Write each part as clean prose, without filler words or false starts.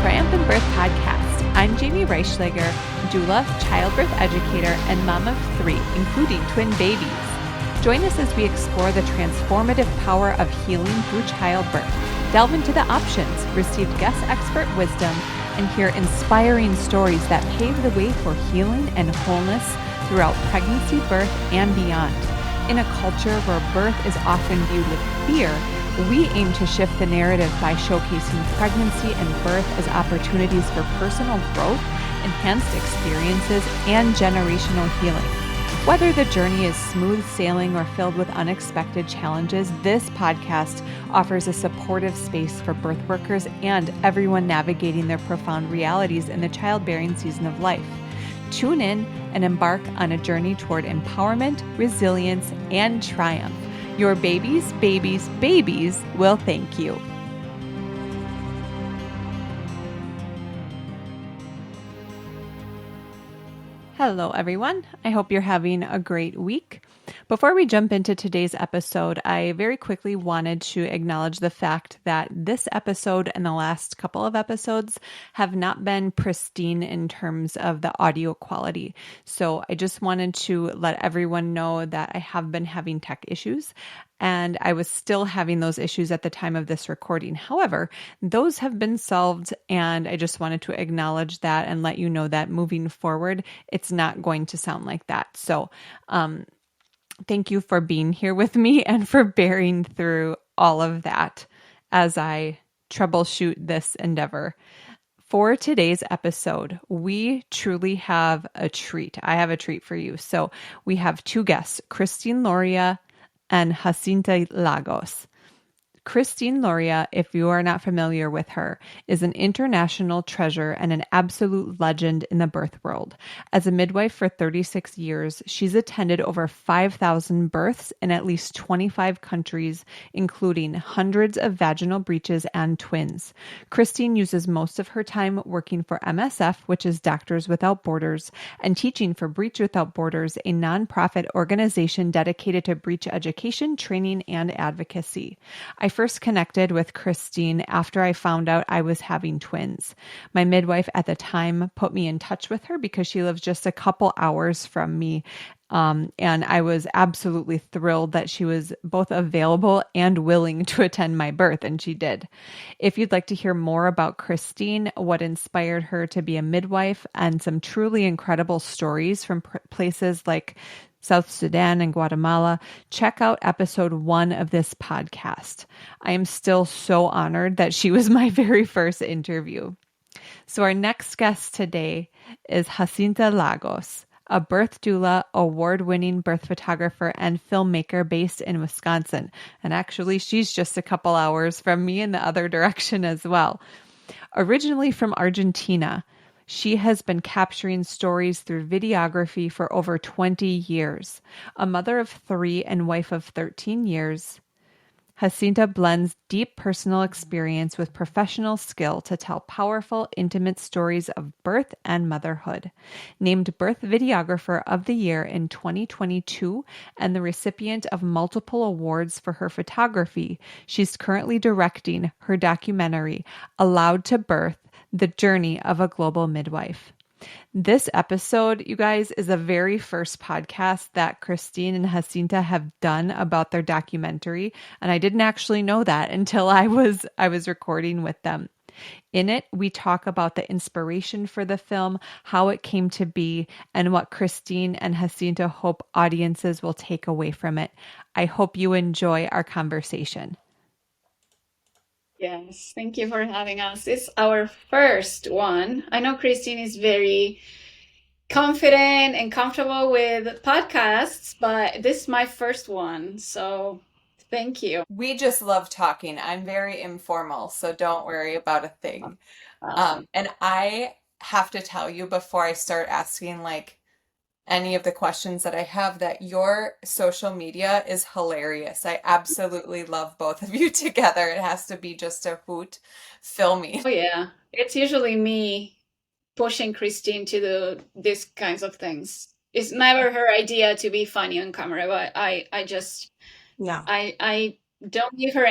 Triumphant Birth Podcast. I'm Jamie Reichschlager, doula, childbirth educator, and mom of 3, including twin babies. Join us as we explore the transformative power of healing through childbirth, delve into the options, receive guest expert wisdom, and hear inspiring stories that pave the way for healing and wholeness throughout pregnancy, birth, and beyond. In a culture where birth is often viewed with fear, we aim to shift the narrative by showcasing pregnancy and birth as opportunities for personal growth, enhanced experiences, and generational healing. Whether the journey is smooth sailing or filled with unexpected challenges, this podcast offers a supportive space for birth workers and everyone navigating their profound realities in the childbearing season of life. Tune in and embark on a journey toward empowerment, resilience, and triumph. Your babies will thank you. Hello, everyone. I hope you're having a great week. Before we jump into today's episode, I very quickly wanted to acknowledge the fact that this episode and the last couple of episodes have not been pristine in terms of the audio quality. So I just wanted to let everyone know that I have been having tech issues, and I was still having those issues at the time of this recording. However, those have been solved, and I just wanted to acknowledge that and let you know that moving forward, it's not going to sound like that. So, thank you for being here with me and for bearing through all of that as I troubleshoot this endeavor. For today's episode, we truly have a treat. I have a treat for you. So we have 2 guests, Kristine Lauria and Jacinta Lagos. Kristine Lauria, if you are not familiar with her, is an international treasure and an absolute legend in the birth world. As a midwife for 36 years, she's attended over 5,000 births in at least 25 countries, including hundreds of vaginal breaches and twins. Kristine uses most of her time working for MSF, which is Doctors Without Borders, and teaching for Breech Without Borders, a nonprofit organization dedicated to breech education, training, and advocacy. I first connected with Kristine after I found out I was having twins. My midwife at the time put me in touch with her because she lives just a couple hours from me. And I was absolutely thrilled that she was both available and willing to attend my birth, and she did. If you'd like to hear more about Kristine, what inspired her to be a midwife, and some truly incredible stories from places like South Sudan and Guatemala, check out episode 1 of this podcast. I am still so honored that she was my very first interview. So our next guest today is Jacinta Lagos, a birth doula, award-winning birth photographer, and filmmaker based in Wisconsin. And actually, she's just a couple hours from me in the other direction as well. Originally from Argentina, she has been capturing stories through videography for over 20 years. A mother of 3 and wife of 13 years, Jacinta blends deep personal experience with professional skill to tell powerful, intimate stories of birth and motherhood. Named Birth Videographer of the Year in 2022 and the recipient of multiple awards for her photography, she's currently directing her documentary, Allowed to Birth: The Journey of a Global Midwife. This episode, you guys, is the very first podcast that Kristine and Jacinta have done about their documentary, and I didn't actually know that until I was recording with them. In it, we talk about the inspiration for the film, how it came to be, and what Kristine and Jacinta hope audiences will take away from it. I hope you enjoy our conversation. Yes, thank you for having us. It's our first one. I know Kristine is very confident and comfortable with podcasts, but this is my first one. So thank you. We just love talking. I'm very informal, so don't worry about a thing. And I have to tell you before I start asking any of the questions that I have that your social media is hilarious. I absolutely love both of you together. It has to be just a hoot filming. Oh yeah, it's usually me pushing Kristine to do these kinds of things. It's never her idea to be funny on camera, but I don't give her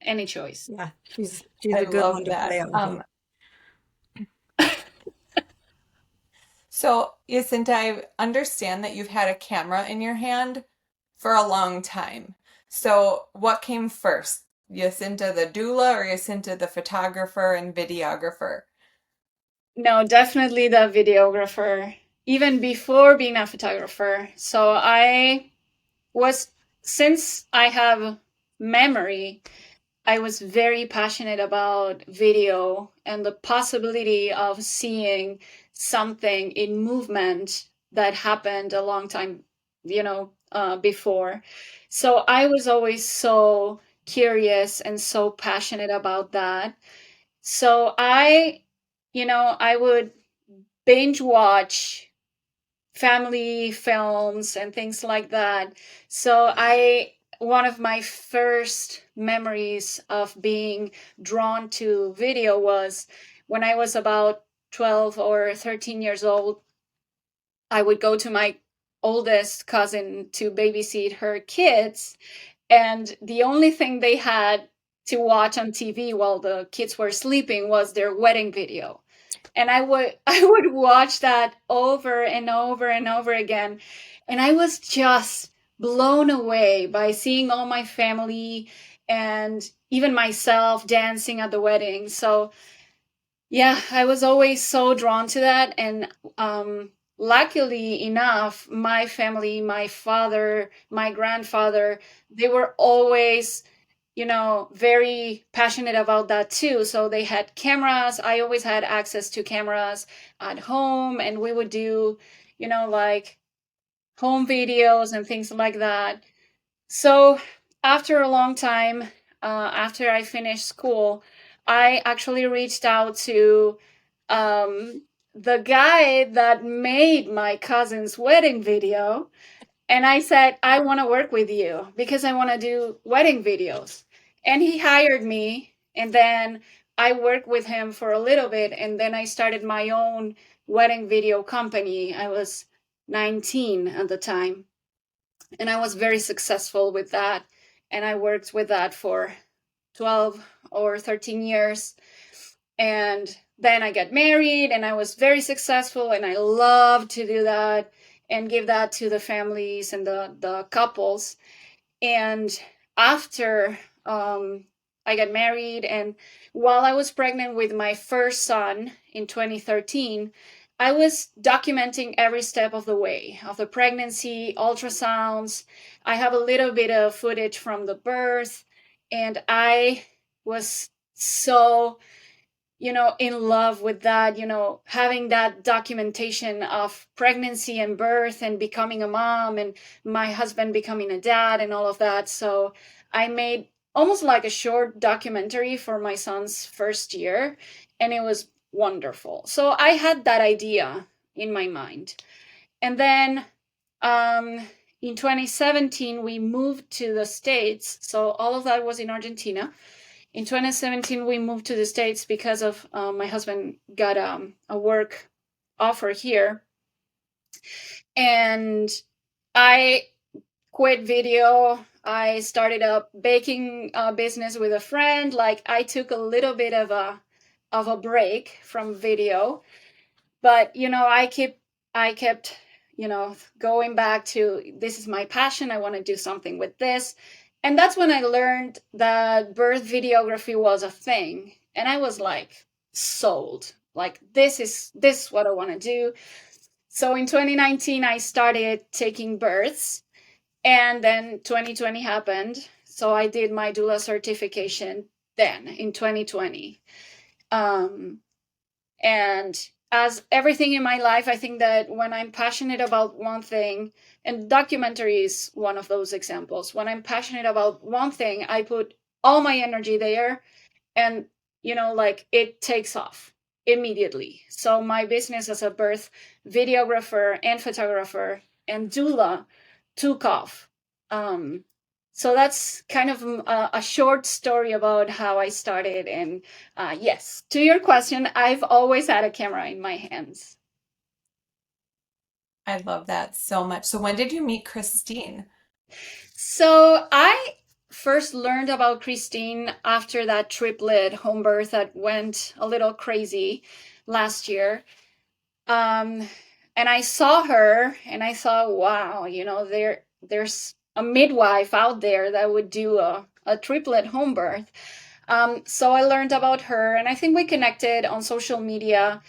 any choice. Yeah, she's a good one to play on. I love that. Who. Um, So, Jacinta, I understand that you've had a camera in your hand for a long time. So, what came first? Jacinta the doula or Jacinta the photographer and videographer? No, definitely the videographer, even before being a photographer. So was, since I have memory, I was very passionate about video and the possibility of seeing something in movement that happened a long time, before. So I was always so curious and so passionate about that. So I would binge watch family films and things like that. So one of my first memories of being drawn to video was when I was about 12 or 13 years old. I would go to my oldest cousin to babysit her kids, and the only thing they had to watch on TV while the kids were sleeping was their wedding video. And I would watch that over and over and over again, and I was just blown away by seeing all my family and even myself dancing at the wedding. So yeah, I was always so drawn to that. And luckily enough, my family, my father, my grandfather, they were always, very passionate about that too. So they had cameras. I always had access to cameras at home, and we would do, like home videos and things like that. So after a long time, after I finished school, I actually reached out to the guy that made my cousin's wedding video. And I said, I want to work with you because I want to do wedding videos. And he hired me. And then I worked with him for a little bit. And then I started my own wedding video company. I was 19 at the time. And I was very successful with that. And I worked with that for 12 or 13 years. And then I got married and I was very successful. And I loved to do that and give that to the families and the couples. And after I got married, and while I was pregnant with my first son in 2013, I was documenting every step of the way of the pregnancy, ultrasounds. I have a little bit of footage from the birth, and I was so in love with that, having that documentation of pregnancy and birth and becoming a mom and my husband becoming a dad and all of that. So I made almost like a short documentary for my son's first year, and it was wonderful. So I had that idea in my mind. And then in 2017, we moved to the States. So all of that was in Argentina. In 2017, we moved to the States because of my husband got a work offer here. And I quit video. I started a baking business with a friend. Like I took a little bit of a break from video, but I kept going back to, this is my passion. I want to do something with this. And that's when I learned that birth videography was a thing. And I was like sold. Like this is what I want to do. So in 2019, I started taking births, and then 2020 happened. So I did my doula certification then in 2020. And as everything in my life, I think that when I'm passionate about one thing, and documentary is one of those examples, when I'm passionate about one thing, I put all my energy there, and like it takes off immediately. So my business as a birth videographer and photographer and doula took off. So that's kind of a short story about how I started. And yes, to your question, I've always had a camera in my hands. I love that so much. So, when did you meet Kristine? So I first learned about Kristine after that triplet home birth that went a little crazy last year. Um, And I saw her and I thought, wow, there's a midwife out there that would do a triplet home birth. So I learned about her, and I think we connected on social media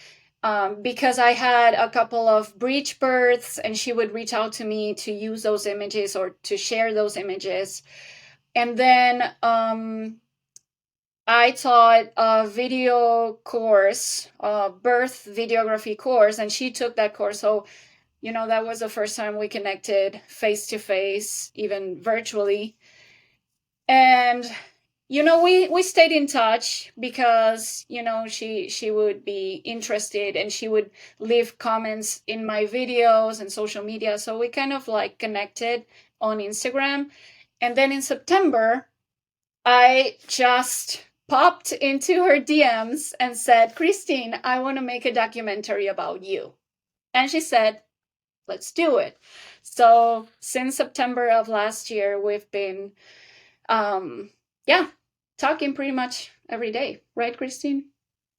because I had a couple of breech births, and she would reach out to me to use those images or to share those images. And then I taught a video course, a birth videography course, and she took that course. So, that was the first time we connected face to face, even virtually. And we stayed in touch because she would be interested and she would leave comments in my videos and social media, so we kind of like connected on Instagram. And then in September I just popped into her DMs and said, Kristine, I want to make a documentary about you. And she said, let's do it. So since September of last year, we've been talking pretty much every day, right, Kristine?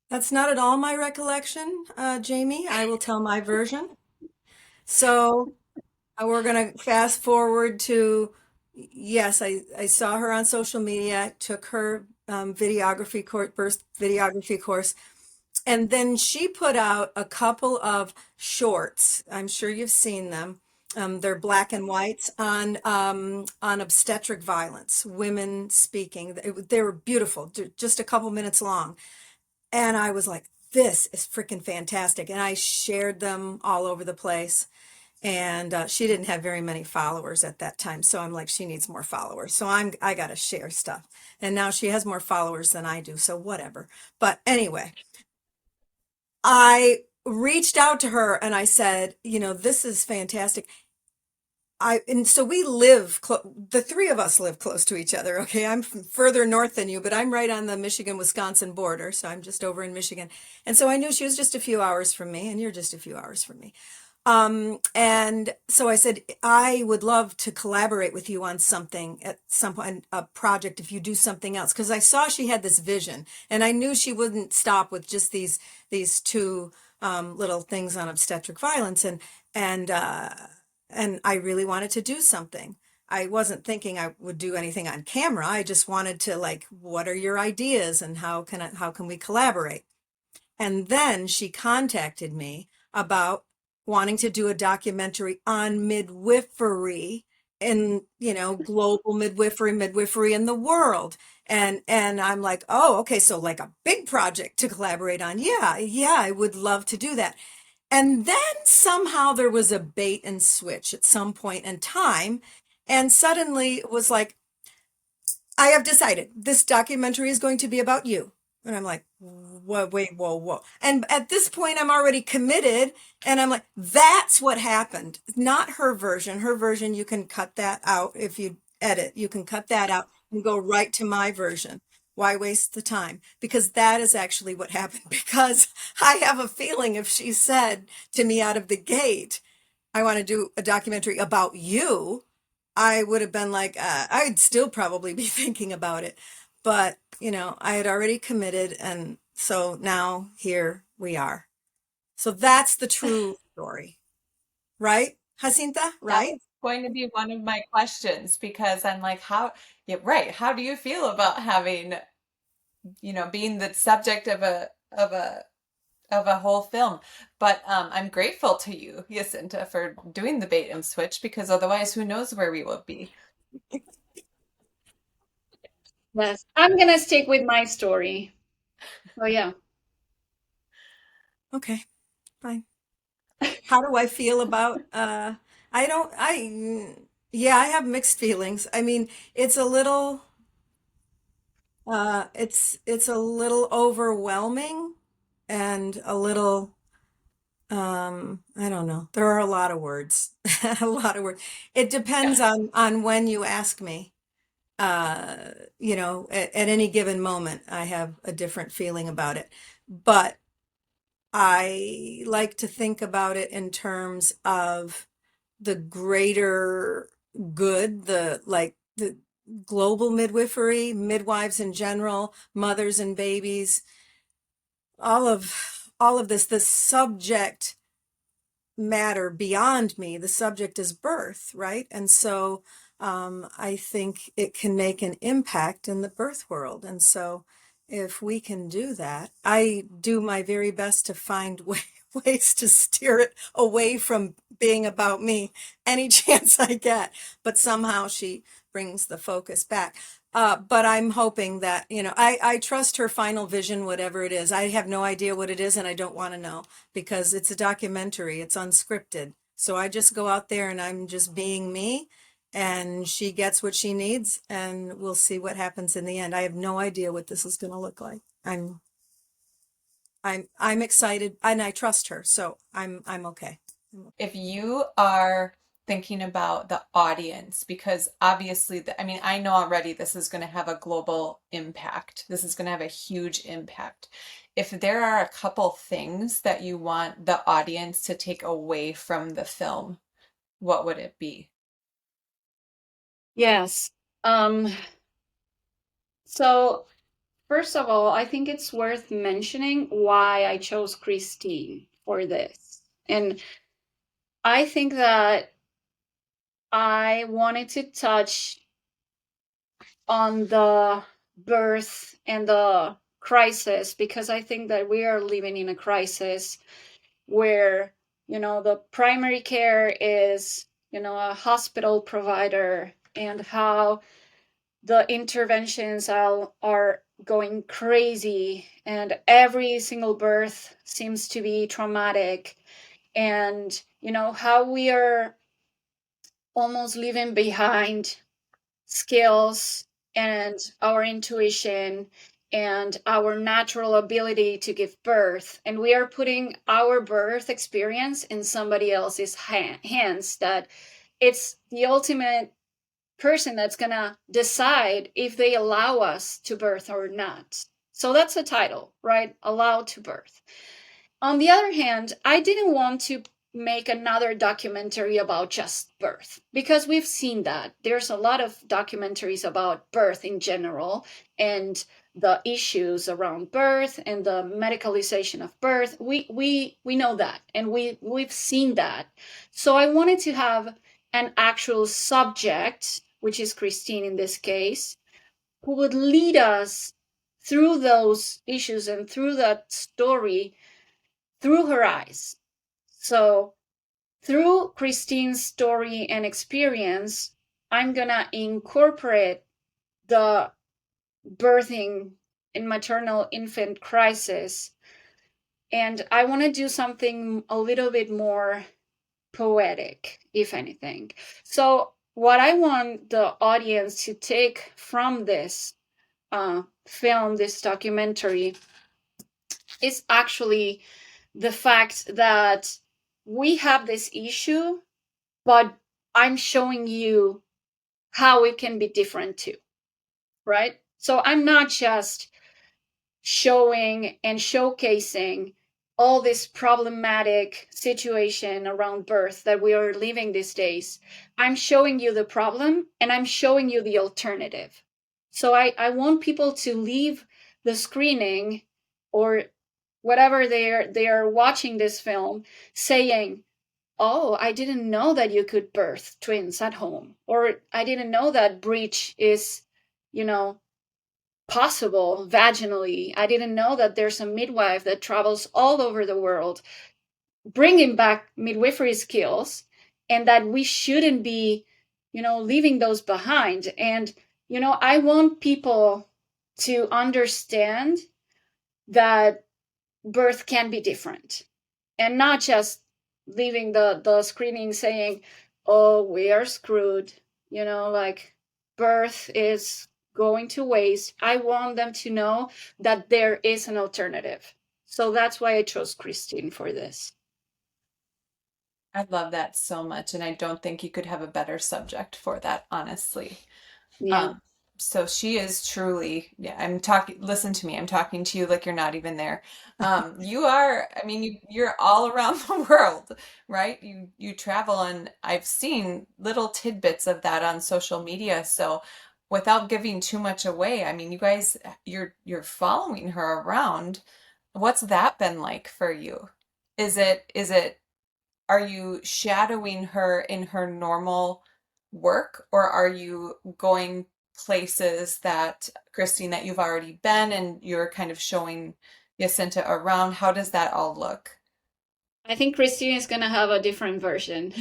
That's not at all my recollection, Jamie. I will tell my version. So we're going to fast forward to, yes, I saw her on social media. I took her videography course, birth videography course. And then she put out a couple of shorts. I'm sure you've seen them. They're black and whites on obstetric violence, women speaking. They were beautiful, just a couple minutes long. And I was like, this is freaking fantastic. And I shared them all over the place. And she didn't have very many followers at that time. So I'm like, she needs more followers. So I got to share stuff. And now she has more followers than I do. So whatever. But anyway, I reached out to her and I said, this is fantastic. And so we live, the three of us live close to each other. Okay. I'm further north than you, but I'm right on the Michigan-Wisconsin border. So I'm just over in Michigan. And so I knew she was just a few hours from me and you're just a few hours from me. And so I said, I would love to collaborate with you on something at some point, a project, if you do something else. Cause I saw she had this vision and I knew she wouldn't stop with just these two, little things on obstetric violence. And I really wanted to do something. I wasn't thinking I would do anything on camera. I just wanted to what are your ideas and how can we collaborate? And then she contacted me about wanting to do a documentary on midwifery and, global midwifery in the world. And I'm like, oh, okay. So like a big project to collaborate on. Yeah, I would love to do that. And then somehow there was a bait and switch at some point in time. And suddenly it was like, I have decided this documentary is going to be about you. And I'm like, wait, whoa. And at this point, I'm already committed. And I'm like, that's what happened. Not her version. Her version, you can cut that out. If you edit, you can cut that out and go right to my version. Why waste the time? Because that is actually what happened. Because I have a feeling if she said to me out of the gate, I want to do a documentary about you, I would have been like, I'd still probably be thinking about it. But, I had already committed. And so now here we are. So that's the true story. Right, Jacinta? That Right? was going to be one of my questions because I'm like, yeah, right. How do you feel about having, being the subject of a whole film? But I'm grateful to you, Jacinta, for doing the bait and switch because otherwise, who knows where we will be. Yes, I'm gonna stick with my story. Oh yeah. Okay, fine. How do I feel about I don't yeah, I have mixed feelings. I mean, it's a little it's a little overwhelming and a little I don't know. There are a lot of words. A lot of words. It depends on when you ask me. At any given moment, I have a different feeling about it. But I like to think about it in terms of the greater good, the global midwifery, midwives in general, mothers and babies, all of this, the subject matter beyond me. The subject is birth, right? And so I think it can make an impact in the birth world. And so if we can do that, I do my very best to find ways to steer it away from being about me any chance I get. But somehow she brings the focus back. But I'm hoping that, I trust her final vision, whatever it is. I have no idea what it is, and I don't want to know because it's a documentary. It's unscripted. So I just go out there and I'm just being me, and she gets what she needs, and we'll see what happens in the end. I have no idea what this is going to look like. I'm excited, and I trust her, so I'm okay. If you are thinking about the audience, because obviously, I mean, I know already this is going to have a global impact. This is going to have a huge impact. If there are a couple things that you want the audience to take away from the film, what would it be? Yes. So first of all, I think it's worth mentioning why I chose Kristine for this. And I think that I wanted to touch on the birth and the crisis because I think that we are living in a crisis where, the primary care is, a hospital provider, and how the interventions are going crazy, and every single birth seems to be traumatic, and how we are almost leaving behind skills and our intuition and our natural ability to give birth, and we are putting our birth experience in somebody else's hands, that it's the ultimate person that's going to decide if they allow us to birth or not. So that's the title, right? Allowed to birth. On the other hand, I didn't want to make another documentary about just birth because we've seen that. There's a lot of documentaries about birth in general and the issues around birth and the medicalization of birth. We know that, and we've seen that. So I wanted to have an actual subject, which is Kristine in this case, who would lead us through those issues and through that story through her eyes. So through Kristine's story and experience, I'm gonna incorporate the birthing and maternal infant crisis. And I want to do something a little bit more poetic, if anything. So what I want the audience to take from this film, this documentary, is actually the fact that we have this issue, but I'm showing you how it can be different too, right? So I'm not just showing and showcasing all this problematic situation around birth that we are living these days. I'm showing you the problem and I'm showing you the alternative. So I want people to leave the screening or whatever they are watching this film saying, oh, I didn't know that you could birth twins at home, or I didn't know that breech is, possible vaginally. I didn't know that there's a midwife that travels all over the world bringing back midwifery skills, and that we shouldn't be, leaving those behind. And, I want people to understand that birth can be different, and not just leaving the screening saying, oh, we are screwed, like birth is going to waste. I want them to know that there is an alternative. So that's why I chose Kristine for this. I love that so much, and I don't think you could have a better subject for that, honestly. Yeah. So she is truly, yeah, listen to me, I'm talking to you like you're not even there. You are, I mean, you're all around the world, right? You travel, and I've seen little tidbits of that on social media. So without giving too much away, I mean, you guys, you're following her around. What's that been like for you? Is it are you shadowing her in her normal work, or are you going places that, Kristine, that you've already been and you're kind of showing Jacinta around? How does that all look? I think Kristine is going to have a different version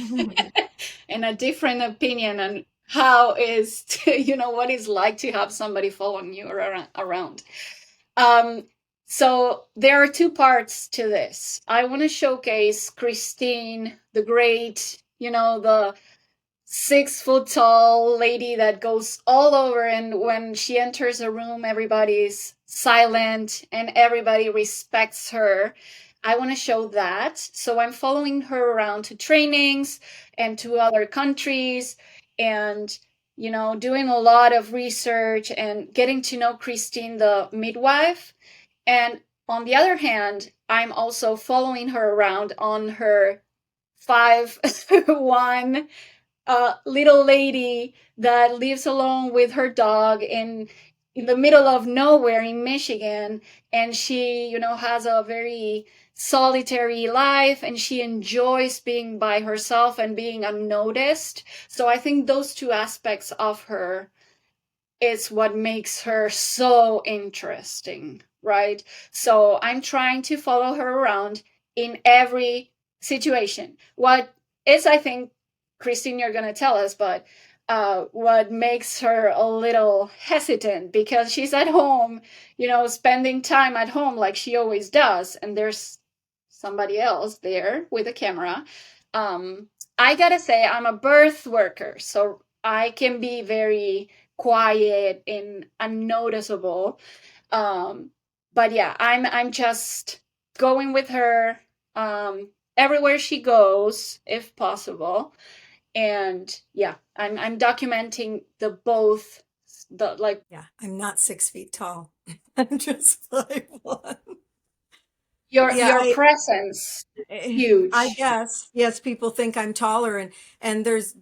and a different opinion on how is what it's like to have somebody following you around. So there are two parts to this. I want to showcase Kristine, the great, the 6 foot tall lady that goes all over, and when she enters a room, everybody's silent and everybody respects her. I want to show that. So I'm following her around to trainings and to other countries, and doing a lot of research and getting to know Kristine, the midwife. And on the other hand, I'm also following her around on her 5'1" little lady that lives alone with her dog in the middle of nowhere in Michigan, and she has a very solitary life, and she enjoys being by herself and being unnoticed. So I think those two aspects of her is what makes her so interesting, right? So I'm trying to follow her around in every situation. What is, I think, Kristine, you're going to tell us, but what makes her a little hesitant, because she's at home, spending time at home like she always does, and there's somebody else there with a camera. I gotta say, I'm a birth worker, so I can be very quiet and unnoticeable. But yeah, I'm just going with her everywhere she goes, if possible. And yeah, I'm documenting both. Yeah, I'm not 6 feet tall. I'm just 5'1". Your presence, huge. I guess. Yes, people think I'm taller, and there's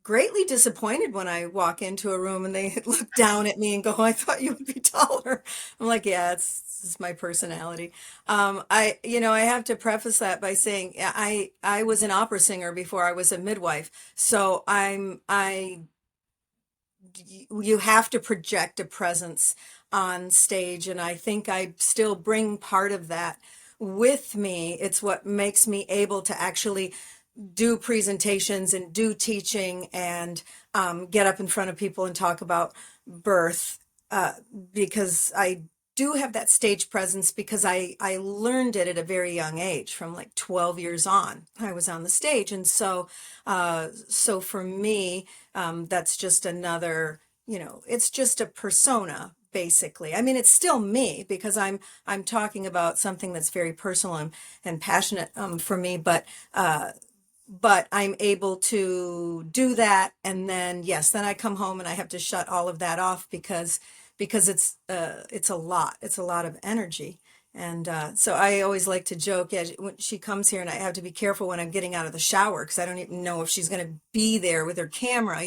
greatly disappointed when I walk into a room and they look down at me and go, "I thought you would be taller." I'm like, "Yeah, it's my personality." I have to preface that by saying I was an opera singer before I was a midwife, so you have to project a presence on stage, and I think I still bring part of that with me. It's what makes me able to actually do presentations and do teaching and get up in front of people and talk about birth, because I do have that stage presence, because I learned it at a very young age. From like 12 years on, I was on the stage. And so for me, that's just another, it's just a persona, basically. I mean, it's still me, because I'm talking about something that's very personal and passionate for me, but I'm able to do that. And then, yes, then I come home and I have to shut all of that off, because it's a lot. It's a lot of energy. And so I always like to joke, yeah, when she comes here, and I have to be careful when I'm getting out of the shower, because I don't even know if she's going to be there with her camera,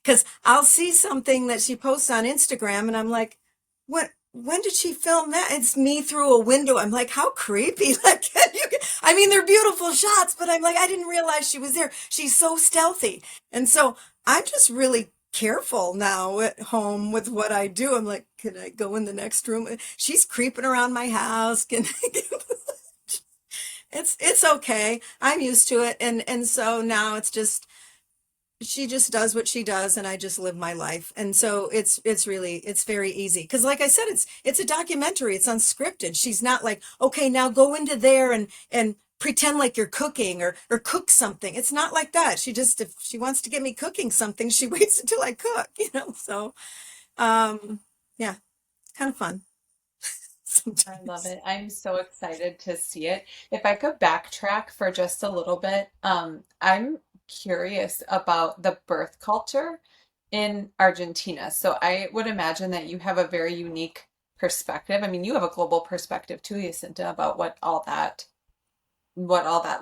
because I'll see something that she posts on Instagram and I'm like, when did she film that? It's me through a window. I'm like, how creepy. I mean, they're beautiful shots, but I'm like, I didn't realize she was there. She's so stealthy. And so I'm just really careful now at home with what I do. I'm like, can I go in the next room? She's creeping around my house. It's okay. I'm used to it. And so now it's just, she just does what she does, and I just live my life. And so it's very easy, because like I said, it's a documentary. It's unscripted. She's not like, okay, now go into there and pretend like you're cooking or cook something. It's not like that. If she wants to get me cooking something, she waits until I cook, so yeah, kind of fun. I love it. I'm so excited to see it. If I could backtrack for just a little bit, I'm curious about the birth culture in Argentina. So I would imagine that you have a very unique perspective. I mean, you have a global perspective too, Jacinta, about what all that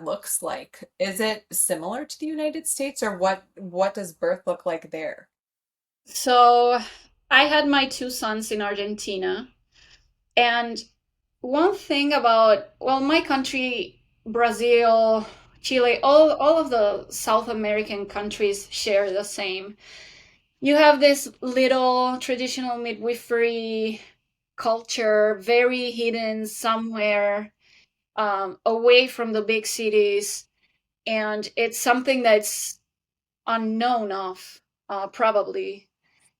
looks like. Is it similar to the United States, or what does birth look like there? So I had my 2 sons in Argentina. And one thing about, well, my country, Brazil, Chile, all of the South American countries share the same. You have this little traditional midwifery culture, very hidden somewhere, away from the big cities, and it's something that's unknown of, probably.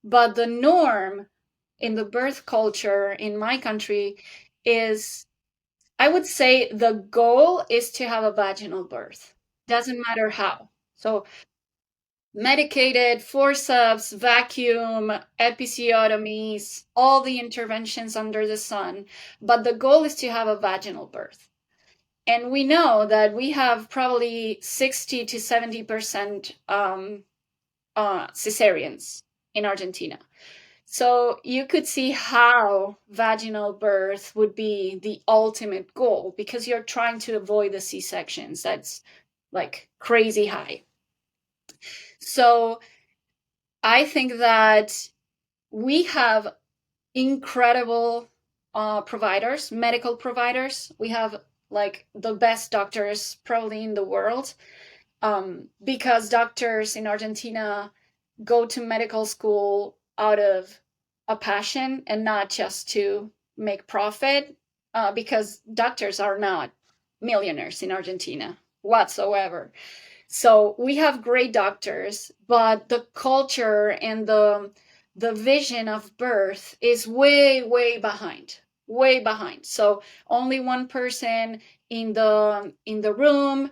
But the norm in the birth culture in my country is, I would say, the goal is to have a vaginal birth. Doesn't matter how. So medicated, forceps, vacuum, episiotomies, all the interventions under the sun. But the goal is to have a vaginal birth. And we know that we have probably 60 to 70% cesareans in Argentina. So you could see how vaginal birth would be the ultimate goal, because you're trying to avoid the C-sections. That's like crazy high. So I think that we have incredible providers, medical providers. We have like the best doctors probably in the world, because doctors in Argentina go to medical school out of a passion and not just to make profit, because doctors are not millionaires in Argentina whatsoever. So we have great doctors, but the culture and the vision of birth is way behind, way behind. So only one person in the room,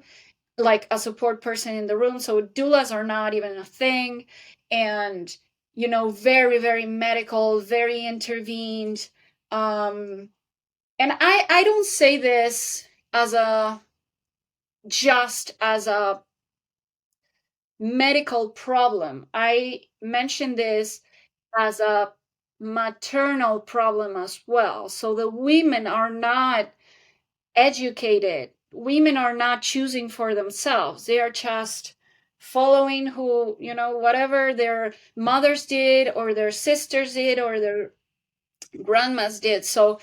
like a support person in the room. So doulas are not even a thing. And, very medical, very intervened. And I don't say this just as a medical problem. I mention this as a maternal problem as well. So the women are not educated. Women are not choosing for themselves. They are just following whatever their mothers did or their sisters did or their grandmas did. So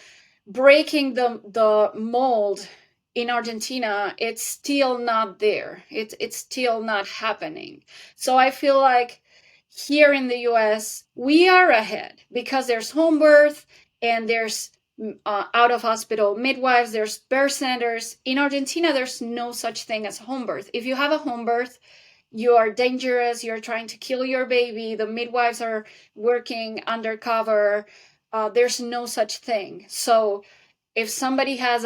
breaking the mold in Argentina, it's still not there. It's still not happening. So I feel like here in the US, we are ahead because there's home birth and there's out of hospital midwives, there's birth centers. In Argentina, there's no such thing as home birth. If you have a home birth, you are dangerous, you're trying to kill your baby, the midwives are working undercover. There's no such thing. So if somebody has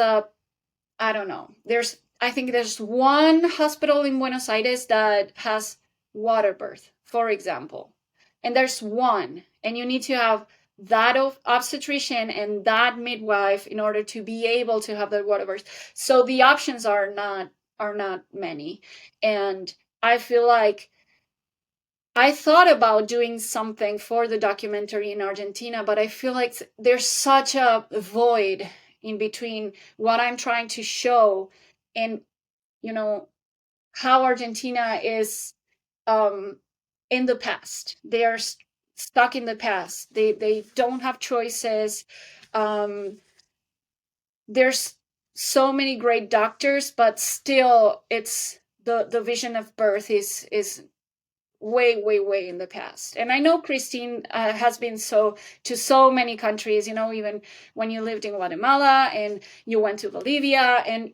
I don't know, I think there's one hospital in Buenos Aires that has water birth, for example. And there's one, and you need to have that obstetrician and that midwife in order to be able to have that water birth. So the options are not many. And I feel like I thought about doing something for the documentary in Argentina, but I feel like there's such a void in between what I'm trying to show and, how Argentina is in the past. They are stuck in the past. They don't have choices. There's so many great doctors, but still it's the vision of birth is way in the past. And I know Kristine has been to so many countries, even when you lived in Guatemala and you went to Bolivia, and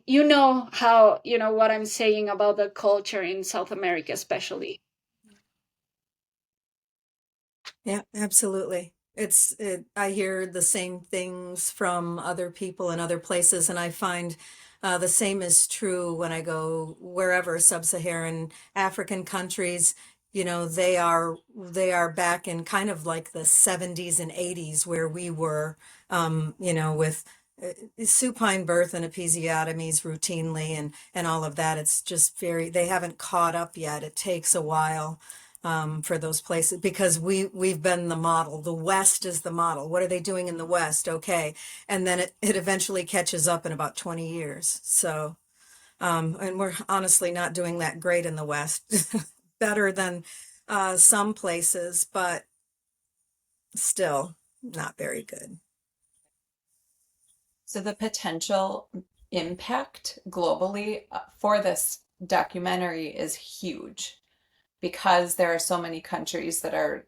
how, what I'm saying about the culture in South America, especially. Yeah, absolutely. I hear the same things from other people in other places, and I find the same is true when I go wherever, sub-Saharan African countries. They are back in kind of like the 70s and 80s where we were, with supine birth and episiotomies routinely and all of that. It's just they haven't caught up yet. It takes a while for those places because we've been the model. The West is the model. What are they doing in the West? Okay. And then it eventually catches up in about 20 years. So, and we're honestly not doing that great in the West. Better than some places, but still not very good. So the potential impact globally for this documentary is huge because there are so many countries that are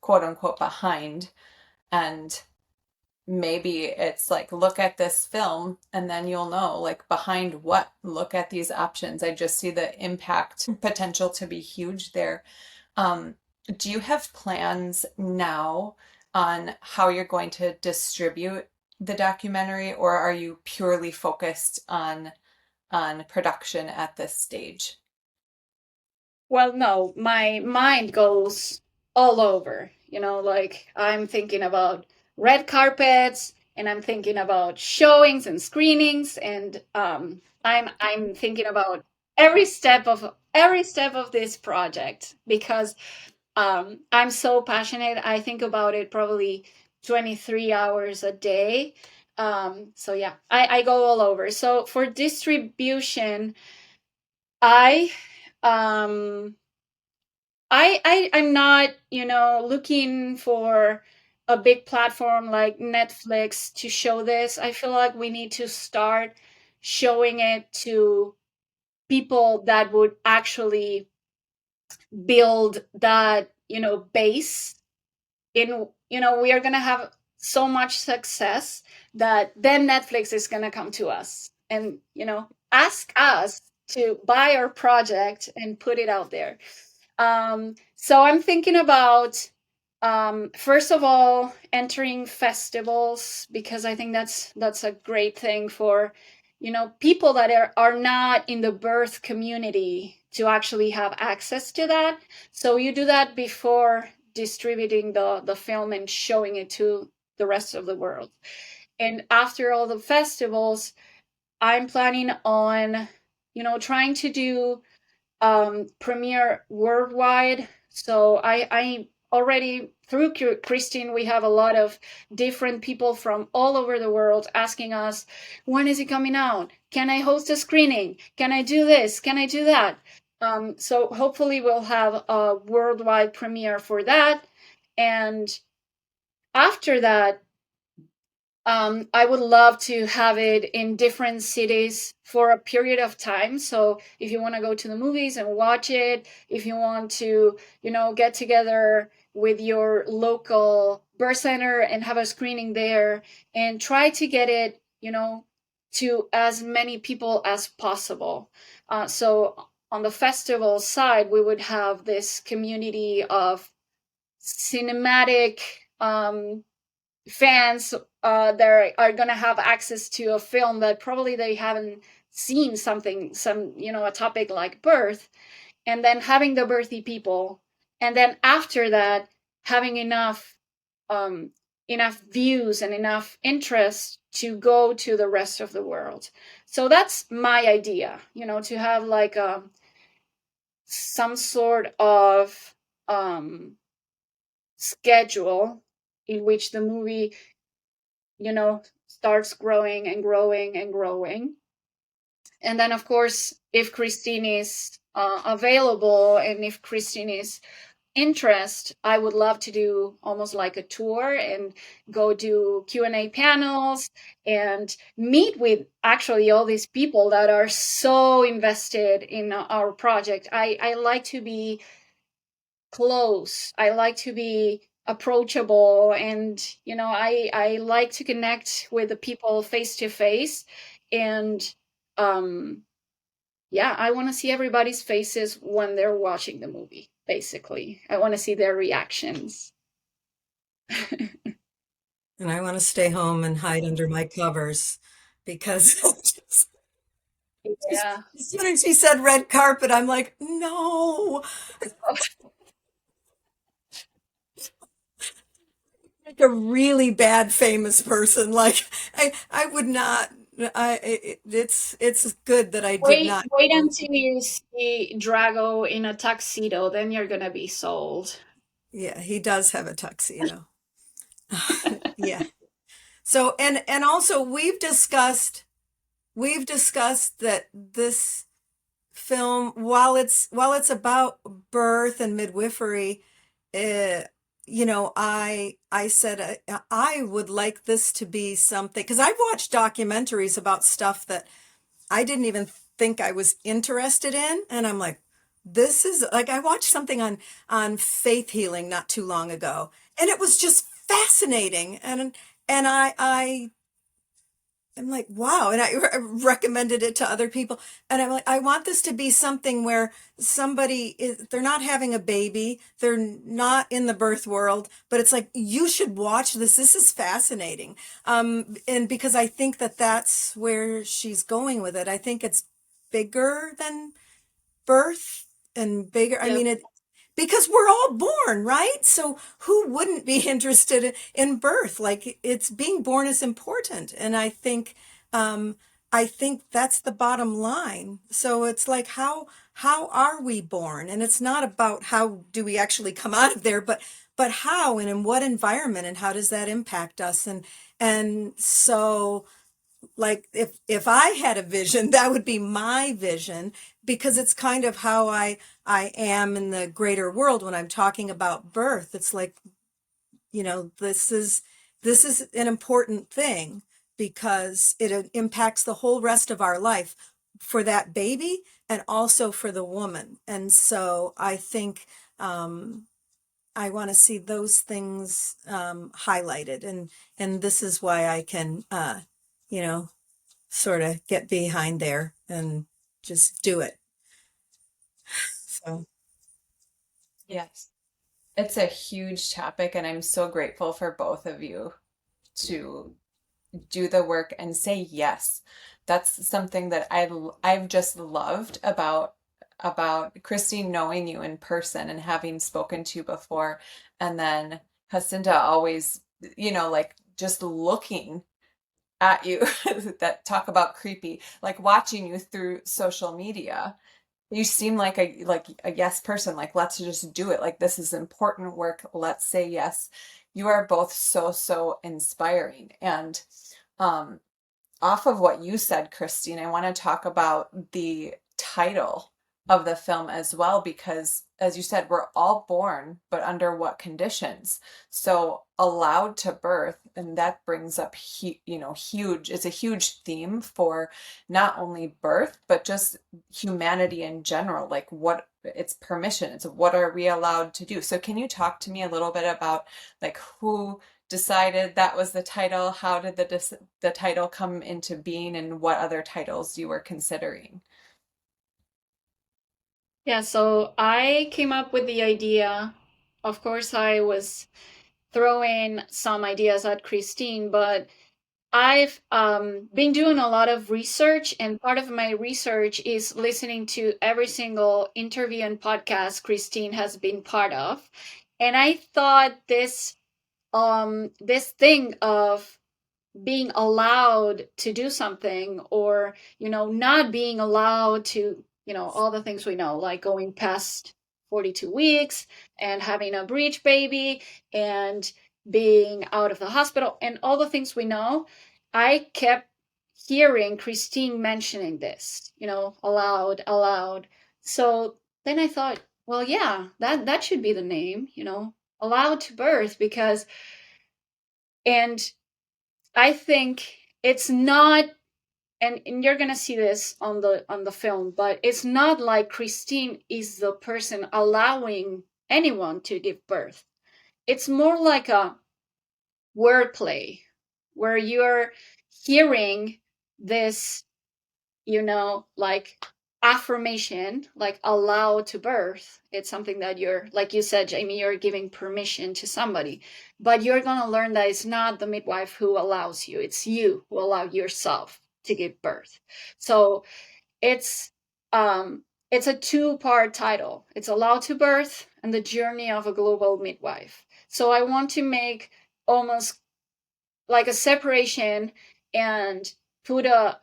quote unquote behind. And maybe it's like, look at this film and then you'll know, like, behind what, look at these options. I just see the impact potential to be huge there. um, do you have plans now on how you're going to distribute the documentary, or are you purely focused on production at this stage? Well, no, my mind goes all over. Like I'm thinking about red carpets, and I'm thinking about showings and screenings, and I'm thinking about every step of this project because I'm so passionate. I think about it probably 23 hours a day. So yeah, I go all over. So for distribution, I um I'm not, looking for a big platform like Netflix to show this. I feel like we need to start showing it to people that would actually build that, base in, we are going to have so much success that then Netflix is going to come to us and, ask us to buy our project and put it out there. So I'm thinking about, first of all, entering festivals, because I think that's a great thing for, people that are not in the birth community to actually have access to that. So you do that before distributing the film and showing it to the rest of the world. And after all the festivals, I'm planning on, trying to do premiere worldwide. So I already, through Kristine, we have a lot of different people from all over the world asking us, when is it coming out? Can I host a screening? Can I do this? Can I do that? So hopefully we'll have a worldwide premiere for that. And after that, I would love to have it in different cities for a period of time. So if you want to go to the movies and watch it, if you want to, get together with your local birth center and have a screening there and try to get it, to as many people as possible. So on the festival side, we would have this community of cinematic fans that are going to have access to a film that probably they haven't seen a topic like birth, and then having the birthy people, and then after that having um, enough views and enough interest to go to the rest of the world. So that's my idea, to have like some sort of schedule in which the movie starts growing and growing and growing. And then, of course, if Kristine is available and if Kristine is interest, I would love to do almost like a tour and go do Q&A panels and meet with actually all these people that are so invested in our project. I like to be close. I like to be approachable, and I like to connect with the people face to face. And um yeah, I want to see everybody's faces when they're watching the movie. Basically, I want to see their reactions. And I want to stay home and hide under my covers because Yeah. as soon as she said red carpet, I'm like, no, like a really bad famous person. Like I would not. It's good that I did Wait, not wait go. until you see Drago in a tuxedo, then you're gonna be sold. Yeah, he does have a tuxedo. Yeah. So and also we've discussed that this film, while it's about birth and midwifery, uh, I said I would like this to be something, because I've watched documentaries about stuff that I didn't even think I was interested in. And I'm like, this is like, I watched something on faith healing not too long ago, and it was just fascinating. And I'm like, wow. And I recommended it to other people. And I'm like, I want this to be something where they're not having a baby. They're not in the birth world, but it's like, you should watch this. This is fascinating. And because I think that that's where she's going with it. I think it's bigger than birth and bigger. I mean, because we're all born, right? So who wouldn't be interested in birth? Like, it's being born is important. And I think that's the bottom line. So it's like, how are we born? And it's not about how do we actually come out of there, but how and in what environment, and how does that impact us? And so, like, if I had a vision, that would be my vision, because it's kind of how I am in the greater world when I'm talking about birth. It's like, this is an important thing, because it impacts the whole rest of our life for that baby and also for the woman. And so I think I want to see those things highlighted, and this is why I can sort of get behind there and just do it. So Yes. It's a huge topic, and I'm so grateful for both of you to do the work and say yes. That's something that I've just loved about Kristine, knowing you in person and having spoken to you before, and then Jacinta always, like, just looking at you that talk about creepy, like watching you through social media. You seem like a yes person, like, let's just do it. Like, this is important work. Let's say yes. You are both so inspiring. And off of what you said, Kristine, I want to talk about the title of the film as well, because as you said, we're all born, but under what conditions? So allowed to birth, and that brings up huge, it's a huge theme for not only birth, but just humanity in general. Like, what it's permission, it's what are we allowed to do? So can you talk to me a little bit about, like, who decided that was the title? How did the title come into being, and what other titles you were considering? Yeah, so I came up with the idea. Of course, I was throwing some ideas at Kristine, but I've been doing a lot of research, and part of my research is listening to every single interview and podcast Kristine has been part of. And I thought this thing of being allowed to do something, or not being allowed to, all the things we know, like going past 42 weeks and having a breech baby and being out of the hospital and all the things we know. I kept hearing Kristine mentioning this, allowed. So then I thought, well, yeah, that should be the name, allowed to birth, because, and I think it's not, and you're gonna see this on the film, but it's not like Kristine is the person allowing anyone to give birth. It's more like a wordplay where you're hearing this, like affirmation, like allowed to birth. It's something that you're, like you said, Jamie, you're giving permission to somebody, but you're going to learn that it's not the midwife who allows you, it's you who allow yourself to give birth. So it's a two-part title. It's allowed to birth and the journey of a global midwife. So I want to make almost like a separation and put a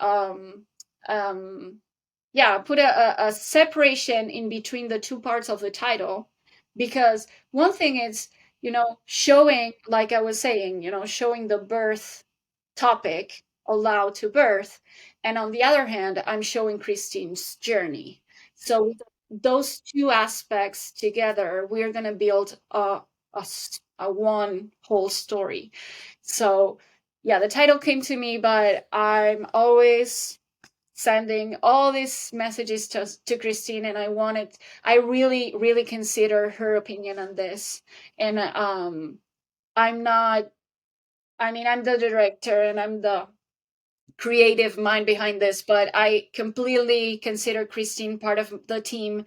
separation in between the two parts of the title, because one thing is, showing, like I was saying, showing the birth topic, allowed to birth, and on the other hand, I'm showing Kristine's journey. So with those two aspects together, we're going to build a one whole story. So yeah, the title came to me, but I'm always sending all these messages to Kristine, and I really, really consider her opinion on this. And I'm not, I mean, I'm the director and I'm the creative mind behind this, but I completely consider Kristine part of the team.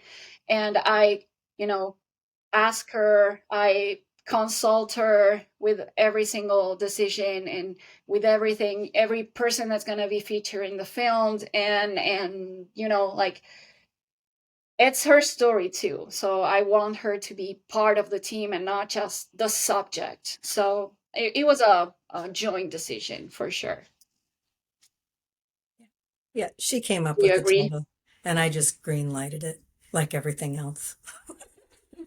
And I, ask her, I consult her with every single decision and with everything, every person that's going to be featured in the film. And like, it's her story too. So I want her to be part of the team and not just the subject. So it was a joint decision for sure. Yeah, she came up Do with you the agree? title, and I just green lighted it like everything else.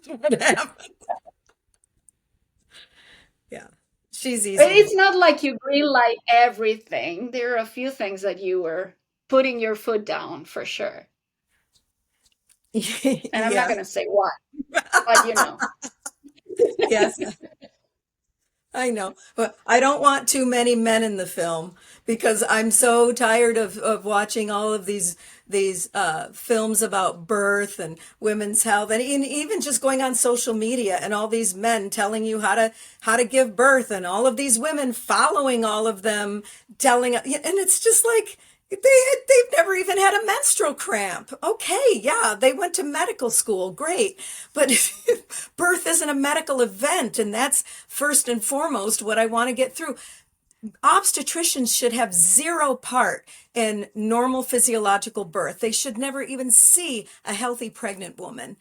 What happened? Yeah, she's But easy to. it's not like you green light everything. There are a few things that you were putting your foot down for sure. And I'm not Yeah. going to say what, but Yes, I know. But I don't want too many men in the film because I'm so tired of watching all of these films about birth and women's health, and even just going on social media and all these men telling you how to give birth, and all of these women following all of them telling, and it's just like they've never even had a menstrual cramp. Okay, yeah, they went to medical school, great, but birth isn't a medical event, and that's first and foremost what I want to get through. Obstetricians should have zero part in normal physiological birth. They should never even see a healthy pregnant woman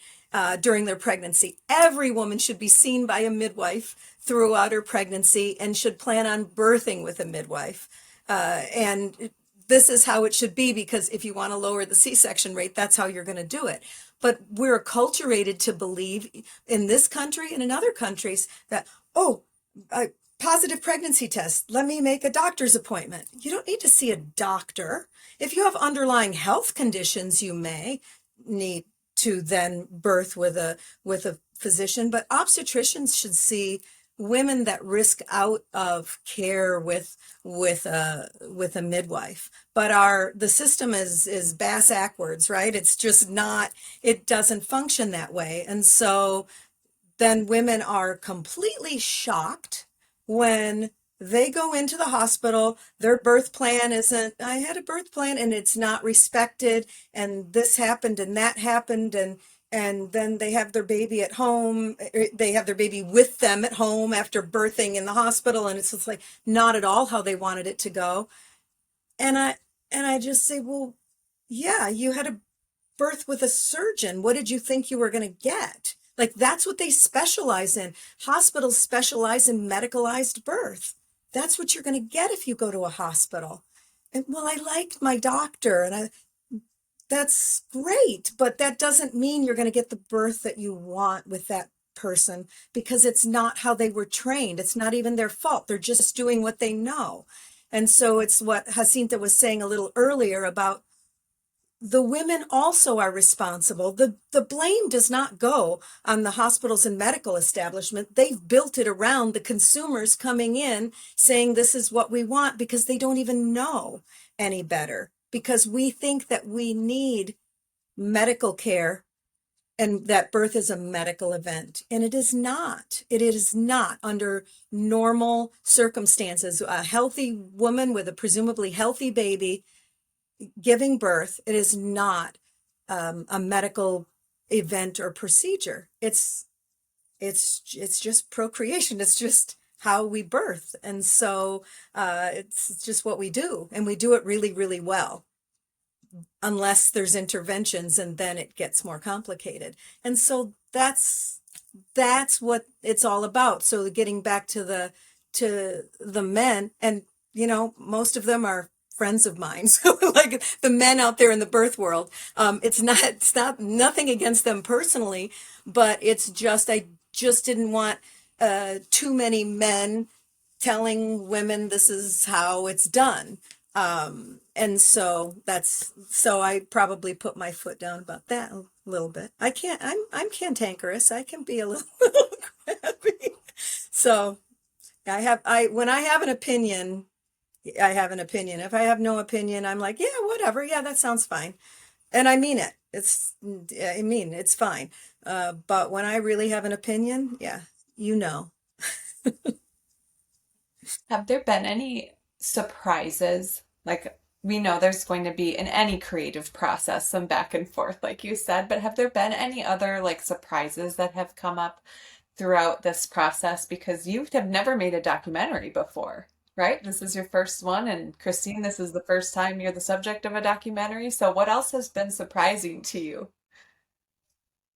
during their pregnancy. Every woman should be seen by a midwife throughout her pregnancy and should plan on birthing with a midwife. And this is how it should be, because if you want to lower the C-section rate, that's how you're going to do it. But we're acculturated to believe in this country and in other countries that, positive pregnancy test, let me make a doctor's appointment. You don't need to see a doctor. If you have underlying health conditions, you may need to then birth with a physician, but obstetricians should see women that risk out of care with a midwife. But the system is bass backwards, right? It's just not, it doesn't function that way. And so then women are completely shocked when they go into the hospital. Their birth plan isn't, I had a birth plan, and it's not respected, and this happened and that happened, and then they have their baby at home. They have their baby with them at home after birthing in the hospital, and it's just like not at all how they wanted it to go. And I just say, well, yeah, you had a birth with a surgeon. What did you think you were going to get? Like, that's what they specialize in. Hospitals specialize in medicalized birth. That's what you're going to get if you go to a hospital. And well, I liked my doctor, and that's great, but that doesn't mean you're going to get the birth that you want with that person, because it's not how they were trained. It's not even their fault. They're just doing what they know. And so it's what Jacinta was saying a little earlier about the women also are responsible. The blame does not go on the hospitals and medical establishment. They've built it around the consumers coming in saying this is what we want, because they don't even know any better, because we think that we need medical care and that birth is a medical event. And it is not. It is not under normal circumstances. A healthy woman with a presumably healthy baby giving birth, it is not a medical event or procedure. It's just procreation. It's just how we birth. And so it's just what we do, and we do it really, really well, unless there's interventions, and then it gets more complicated. And so that's what it's all about. So getting back to the men, and most of them are friends of mine. So like the men out there in the birth world, it's not nothing against them personally, but it's just, I just didn't want too many men telling women this is how it's done. And so I probably put my foot down about that a little bit. I'm cantankerous. I can be a little crabby. So when I have an opinion, I have an opinion. If I have no opinion, I'm like, yeah, whatever. Yeah, that sounds fine. And I mean it. It's fine. But when I really have an opinion, yeah, you know. Have there been any surprises? Like, we know there's going to be in any creative process some back and forth, like you said, but have there been any other like surprises that have come up throughout this process? Because you have never made a documentary before, right? This is your first one, and Kristine, this is the first time you're the subject of a documentary. So what else has been surprising to you?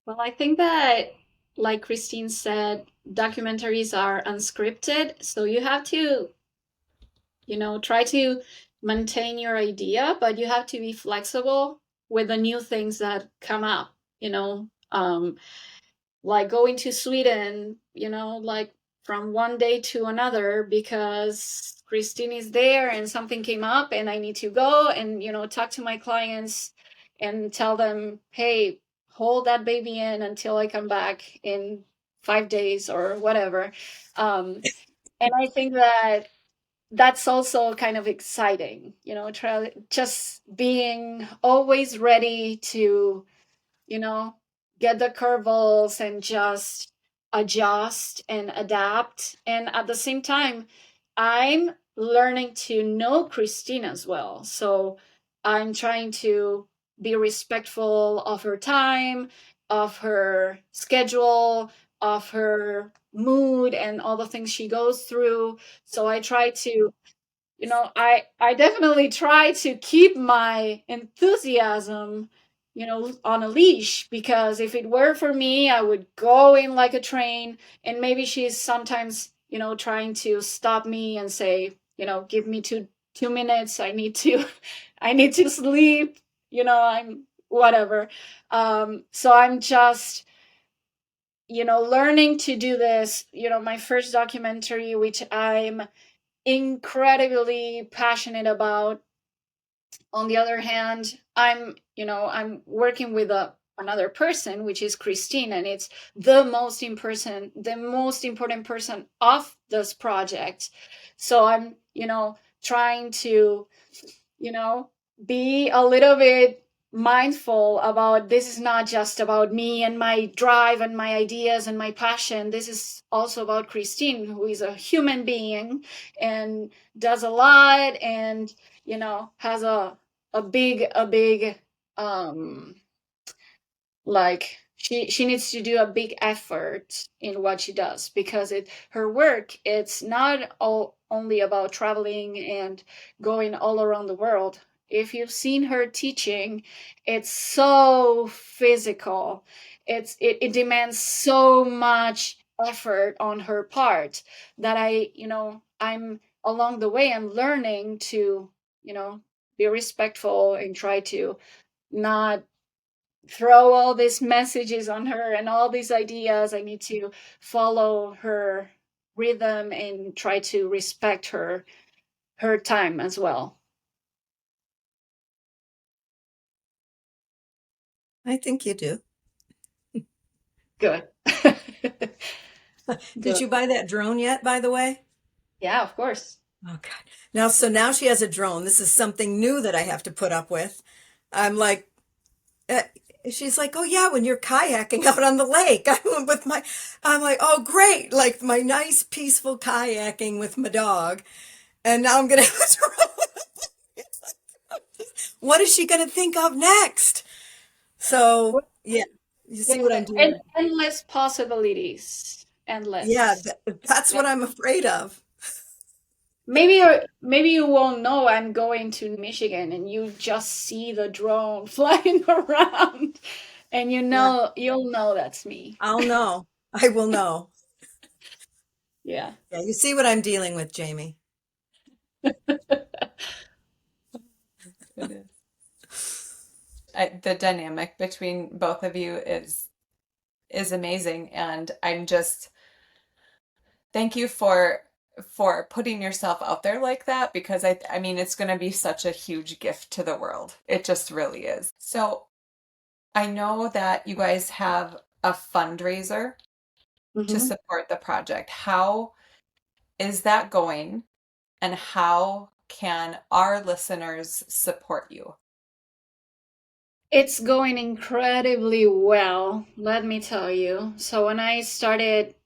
Well, I think that, like Kristine said, documentaries are unscripted, so you have to, try to maintain your idea, but you have to be flexible with the new things that come up, like going to Sweden, like from one day to another because Kristine is there and something came up and I need to go and, talk to my clients and tell them, hey, hold that baby in until I come back in 5 days or whatever. And I think that that's also kind of exciting, just being always ready to, you know, get the curveballs and just adjust and adapt. And at the same time, I'm learning to know Kristine as well. So I'm trying to be respectful of her time, of her schedule, of her mood, and all the things she goes through. So I try to, I definitely try to keep my enthusiasm, on a leash, because if it were for me, I would go in like a train. And maybe she's sometimes, trying to stop me and say, give me two minutes. I need to, I need to sleep. I'm whatever. So I'm just, learning to do this. My first documentary, which I'm incredibly passionate about. On the other hand, I'm working with another person, which is Kristine, and it's the most important person of this project. So I'm, trying to, you know, be a little bit mindful about, this is not just about me and my drive and my ideas and my passion. This is also about Kristine, who is a human being and does a lot and, has a big um like she needs to do a big effort in what she does, because her work, it's not all only about traveling and going all around the world. If you've seen her teaching, it's so physical. It demands so much effort on her part that I'm along the way, I'm learning to, be respectful and try to not throw all these messages on her and all these ideas. I need to follow her rhythm and try to respect her time as well. I think you do. Good. Did Good. you buy that drone yet, by the way? Yeah, of course. Oh God. Now she has a drone. This is something new that I have to put up with. I'm like, uh, she's like, oh yeah, when you're kayaking out on the lake, I'm like, oh great, like my nice peaceful kayaking with my dog, and now I'm gonna have a drone. What is she gonna think of next? So yeah, you see what I'm And doing? endless possibilities. Yeah, Endless. that's Yeah. what I'm afraid of. Maybe you won't know I'm going to Michigan and you just see the drone flying around and Yeah, you'll know that's me. I'll know. I will know. Yeah. Yeah, you see what I'm dealing with, Jamie. It is. The dynamic between both of you is amazing, and I'm just thank you for putting yourself out there like that, because I mean it's going to be such a huge gift to the world. It just really is. So I know that you guys have a fundraiser to Hmm. support the project. How is that going, and how can our listeners support you? It's going incredibly well, let me tell you. So when I started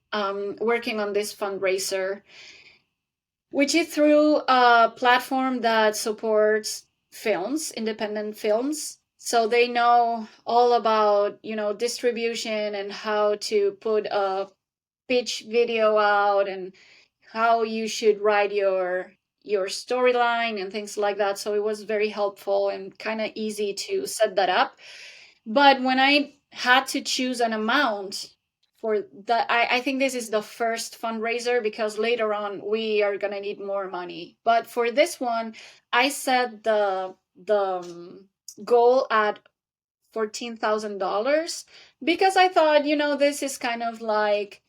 working on this fundraiser, which is through a platform that supports films, independent films. So they know all about, distribution and how to put a pitch video out and how you should write your storyline and things like that. So it was very helpful and kind of easy to set that up. But when I had to choose an amount for that, I think this is the first fundraiser because later on we are gonna need more money. But for this one, I set the goal at $14,000 because I thought, this is kind of like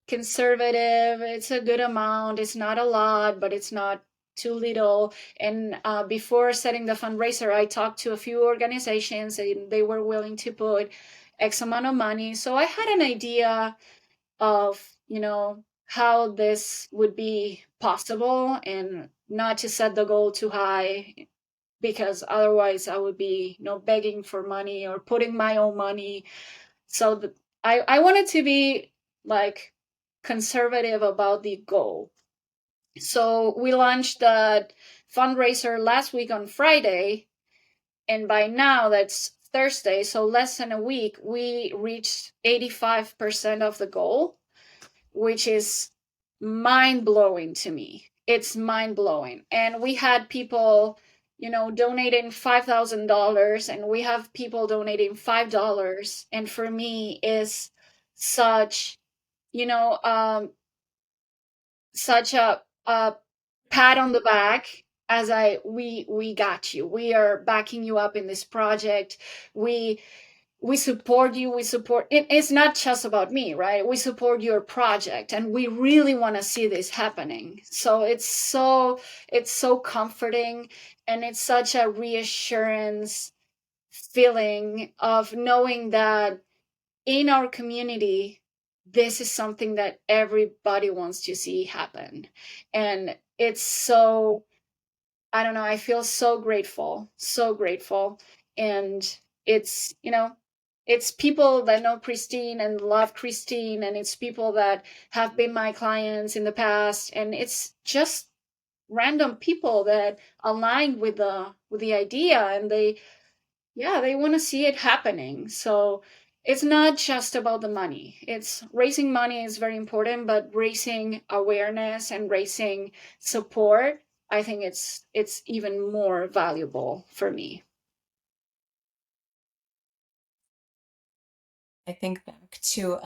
conservative. It's a good amount. It's not a lot, but it's not too little. And before setting the fundraiser, I talked to a few organizations and they were willing to put X amount of money. So I had an idea of, how this would be possible and not to set the goal too high because otherwise I would be, begging for money or putting my own money. So I wanted to be like conservative about the goal. So we launched the fundraiser last week on Friday, and by now that's Thursday, so less than a week, we reached 85% of the goal, which is mind-blowing to me. It's mind-blowing. And we had people, donating $5,000, and we have people donating $5. And for me is such, such a pat on the back as we got you. We are backing you up in this project. We support you. We support it. It's not just about me, right? We support your project and we really want to see this happening. So it's so comforting, and it's such a reassurance feeling of knowing that in our community this is something that everybody wants to see happen. And it's so, I don't know, I feel so grateful. And it's, it's people that know Kristine and love Kristine, and it's people that have been my clients in the past, and it's just random people that aligned with the idea, and they want to see it happening. So it's not just about the money. It's raising money is very important, but raising awareness and raising support, I think it's even more valuable for me. I think back to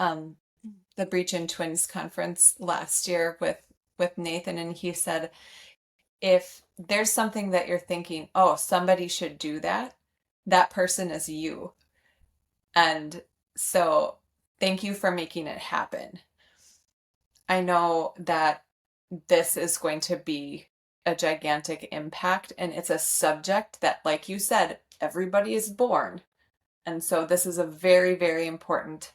the Breech and Twins conference last year with Nathan, and he said, if there's something that you're thinking, oh, somebody should do that, that person is you. And so thank you for making it happen. I know that this is going to be a gigantic impact, and it's a subject that, like you said, everybody is born. And so this is a very, very important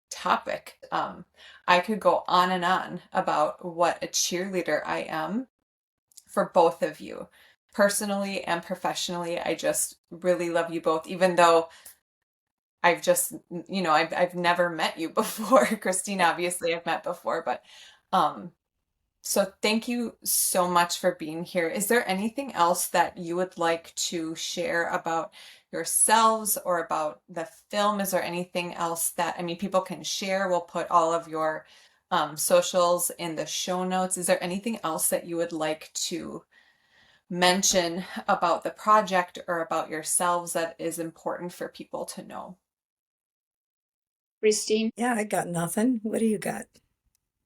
topic. I could go on and on about what a cheerleader I am for both of you, personally and professionally. I just really love you both, even though I've just, I've never met you before. Kristine, obviously I've met before, but so thank you so much for being here. Is there anything else that you would like to share about yourselves or about the film? Is there anything else that, people can share? We'll put all of your socials in the show notes. Is there anything else that you would like to mention about the project or about yourselves that is important for people to know? Kristine? Yeah, I got nothing. What do you got?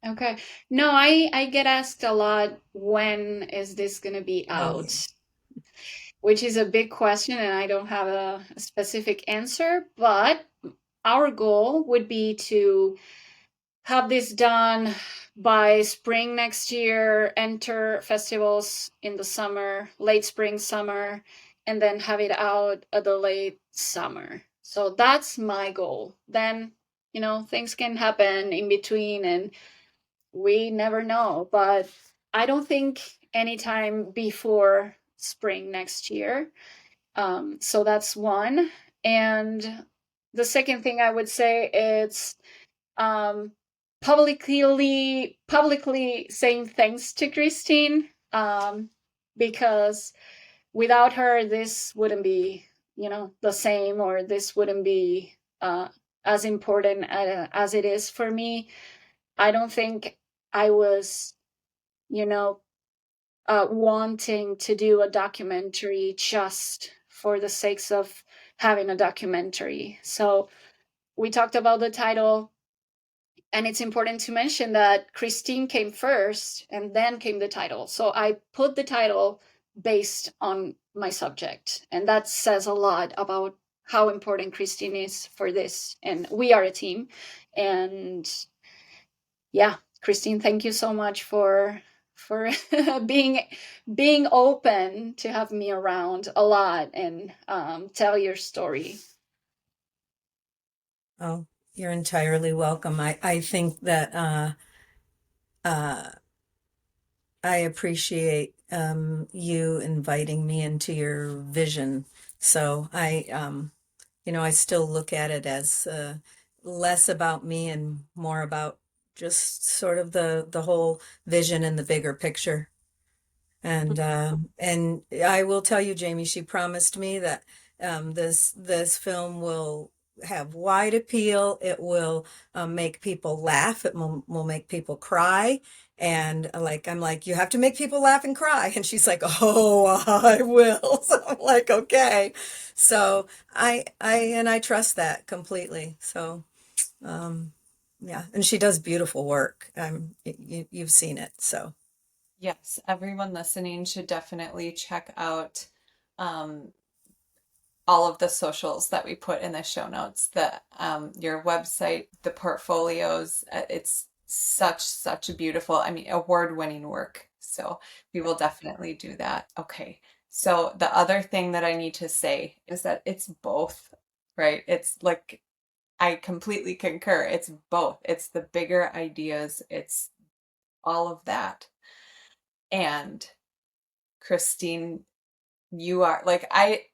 Okay. No, I get asked a lot, when is this going to be out? Which is a big question, and I don't have a specific answer, but our goal would be to have this done by spring next year, enter festivals in the summer, late spring, summer, and then have it out at the late summer. So that's my goal. Then, things can happen in between and we never know, but I don't think anytime before spring next year. So that's one. And the second thing I would say is publicly saying thanks to Kristine, because without her, this wouldn't be, the same, or this wouldn't be as important as it is for me. I don't think I was, wanting to do a documentary just for the sakes of having a documentary. So we talked about the title, and it's important to mention that Kristine came first and then came the title. So I put the title based on my subject, and that says a lot about how important Kristine is for this. And we are a team. And yeah, Kristine, thank you so much for being open to have me around a lot and tell your story. Oh, you're entirely welcome. I think that I appreciate you inviting me into your vision. So I still look at it as less about me and more about just sort of the whole vision and the bigger picture. And I will tell you, Jamie, she promised me that this film will have wide appeal. It will make people laugh. It will make people cry. And I'm like, you have to make people laugh and cry. And she's like, oh, I will. So I'm like, okay. So I trust that completely. So yeah, and she does beautiful work. You've seen it, so. Yes, everyone listening should definitely check out all of the socials that we put in the show notes, your website, the portfolios. It's such a beautiful, award-winning work. So we will definitely do that. Okay. So the other thing that I need to say is that it's both, right? It's like, I completely concur. It's both. It's the bigger ideas. It's all of that. And Kristine, you are like, I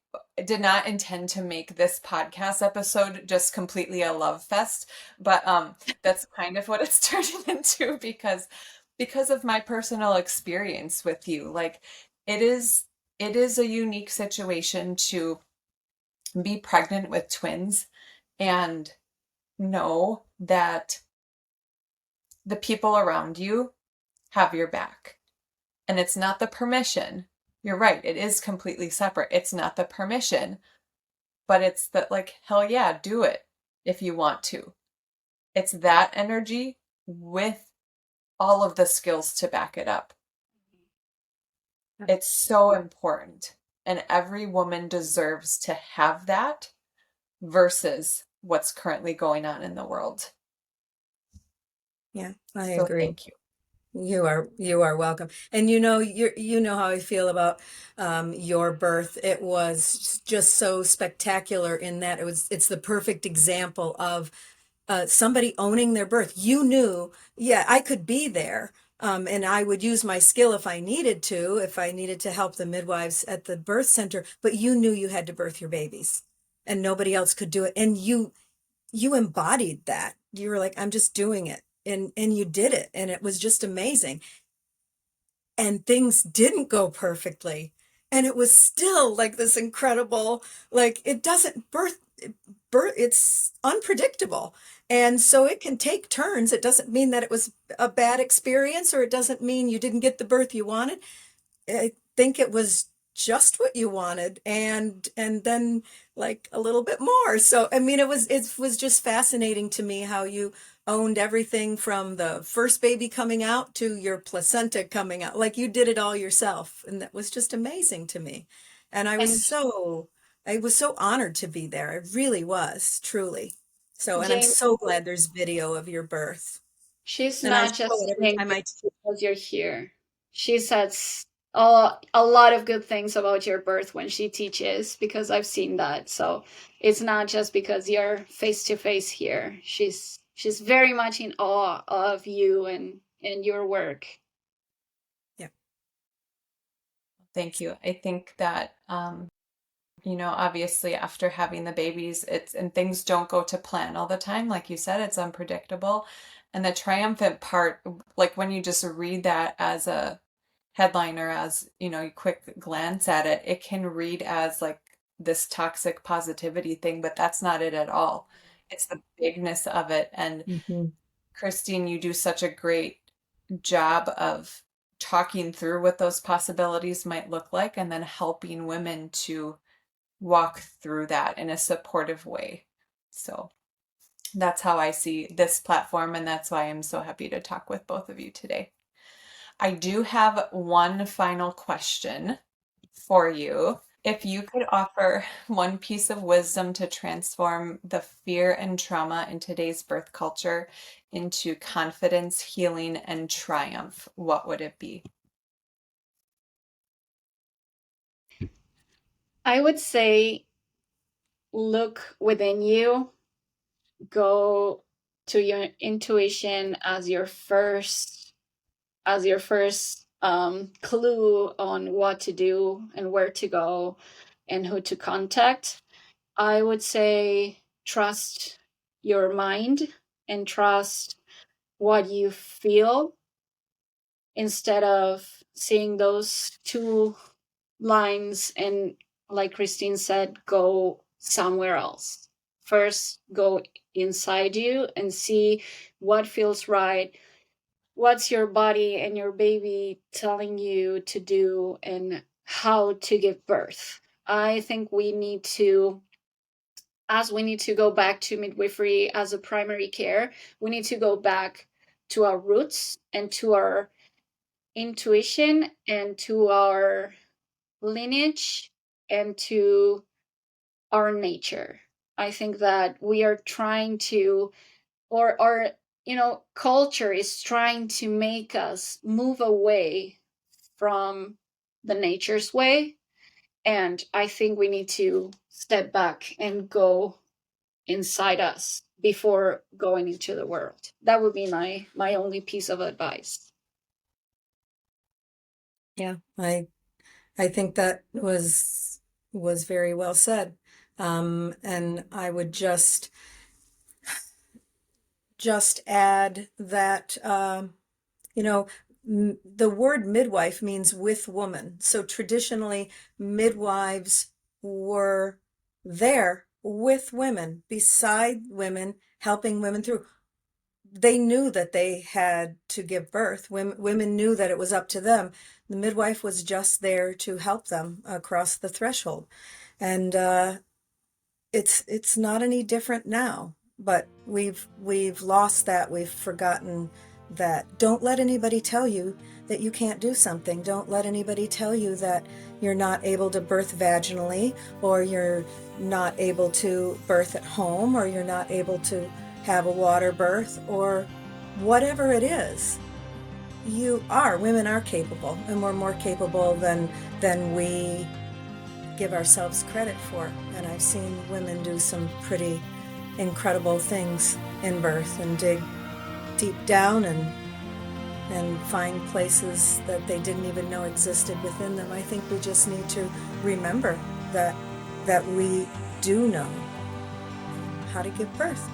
did not intend to make this podcast episode just completely a love fest, but that's kind of what it's turning into because of my personal experience with you. Like it is a unique situation to be pregnant with twins and know that the people around you have your back. And it's not the permission. You're right. It is completely separate. It's not the permission, but it's that, like, hell yeah, do it if you want to. It's that energy with all of the skills to back it up. It's so important. And every woman deserves to have that versus what's currently going on in the world. Yeah, I agree. Thank you. You are welcome. And you know how I feel about your birth. It was just so spectacular in that it's the perfect example of somebody owning their birth. You knew, yeah, I could be there. And I would use my skill if I needed to help the midwives at the birth center, but you knew you had to birth your babies and nobody else could do it. And you embodied that. You were like, I'm just doing it. And you did it. And it was just amazing. And things didn't go perfectly. And it was still like this incredible, like it doesn't birth, it's unpredictable. And so it can take turns. It doesn't mean that it was a bad experience, or it doesn't mean you didn't get the birth you wanted. I think it was just what you wanted, and then like a little bit more. So I mean, it was just fascinating to me how you owned everything from the first baby coming out to your placenta coming out. Like you did it all yourself, and that was just amazing to me. And I was so honored to be there. It really was, truly. So, and I'm so glad there's video of your birth. She's And I not just show it every saying time because you're here. She says a lot of good things about your birth when she teaches, because I've seen that. So it's not just because you're face to face here. She's very much in awe of you and your work. Yeah. Thank you. I think that, obviously after having the babies, and things don't go to plan all the time. Like you said, it's unpredictable. And the triumphant part, like when you just read that as a headline or as, you quick glance at it, it can read as like this toxic positivity thing, but that's not it at all. It's the bigness of it. And Mhm. Kristine, you do such a great job of talking through what those possibilities might look like and then helping women to walk through that in a supportive way. So that's how I see this platform, and that's why I'm so happy to talk with both of you today. I do have one final question for you. If you could offer one piece of wisdom to transform the fear and trauma in today's birth culture into confidence, healing, and triumph, what would it be? I would say look within you, go to your intuition as your first clue on what to do and where to go and who to contact. I would say trust your mind and trust what you feel instead of seeing those two lines and, like Kristine said, go somewhere else. First, go inside you and see what feels right. What's your body and your baby telling you to do and how to give birth? I think we need to go back to midwifery as a primary care, we need to go back to our roots and to our intuition and to our lineage and to our nature. I think that we are trying to, or our, culture is trying to make us move away from the nature's way. And I think we need to step back and go inside us before going into the world. That would be my only piece of advice. Yeah, I think that was very well said. And I would just add that the word midwife means with woman. So traditionally, midwives were there with women, beside women, helping women through. They knew that they had to give birth. Women knew that it was up to them. The midwife was just there to help them across the threshold. And it's not any different now, but we've lost that. We've forgotten that. Don't let anybody tell you that you can't do something. Don't let anybody tell you that you're not able to birth vaginally, or you're not able to birth at home, or you're not able to have a water birth, or whatever it is. Women are capable, and we're more capable than we give ourselves credit for. And I've seen women do some pretty incredible things in birth and dig deep down and find places that they didn't even know existed within them. I think we just need to remember that we do know how to give birth.